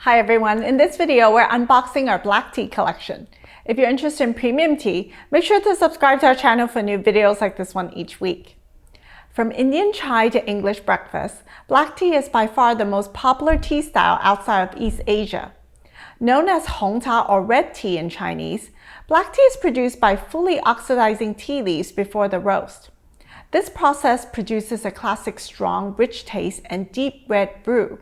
Hi everyone, in this video we're unboxing our black tea collection. If you're interested in premium tea, make sure to subscribe to our channel for new videos like this one each week. From Indian chai to English breakfast, black tea is by far the most popular tea style outside of East Asia. Known as Hong cha or red tea in Chinese, black tea is produced by fully oxidizing tea leaves before the roast. This process produces a classic strong, rich taste and deep red brew.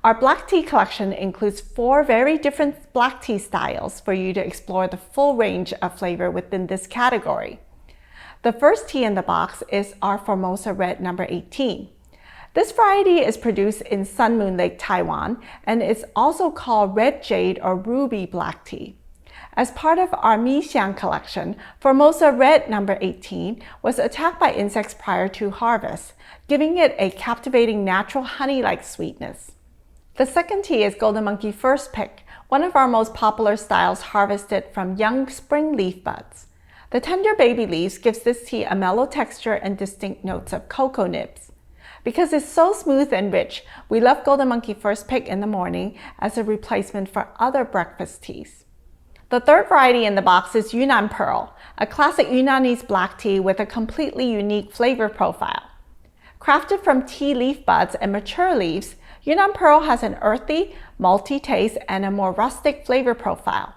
Our black tea collection includes 4 very different black tea styles for you to explore the full range of flavor within this category. The first tea in the box is our Formosa Red number 18. This variety is produced in Sun Moon Lake, Taiwan, and is also called red jade or ruby black tea. As part of our Mi Xiang collection, Formosa Red number 18 was attacked by insects prior to harvest, giving it a captivating natural honey-like sweetness. The second tea is Golden Monkey First Pick, one of our most popular styles harvested from young spring leaf buds. The tender baby leaves gives this tea a mellow texture and distinct notes of cocoa nibs. Because it's so smooth and rich, we love Golden Monkey First Pick in the morning as a replacement for other breakfast teas. The third variety in the box is Yam Pearl, a classic Yunnanese black tea with a completely unique flavor profile. Crafted from tea leaf buds and mature leaves, Yam Pearl has an earthy, malty taste and a more rustic flavor profile.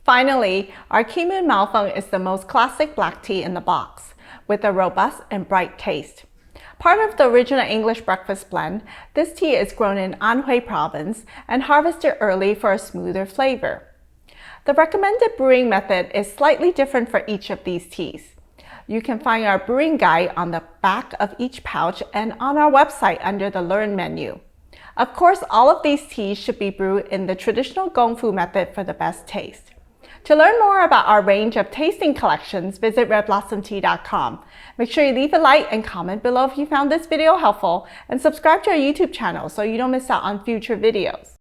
Finally, our Malun is the most classic black tea in the box, with a robust and bright taste. Part of the original English breakfast blend, this tea is grown in Anhui province and harvested early for a smoother flavor. The recommended brewing method is slightly different for each of these teas. You can find our brewing guide on the back of each pouch and on our website under the Learn menu. Of course, all of these teas should be brewed in the traditional gongfu method for the best taste. To learn more about our range of tasting collections, visit redblossomtea.com. Make sure you leave a like and comment below if you found this video helpful, and subscribe to our YouTube channel so you don't miss out on future videos.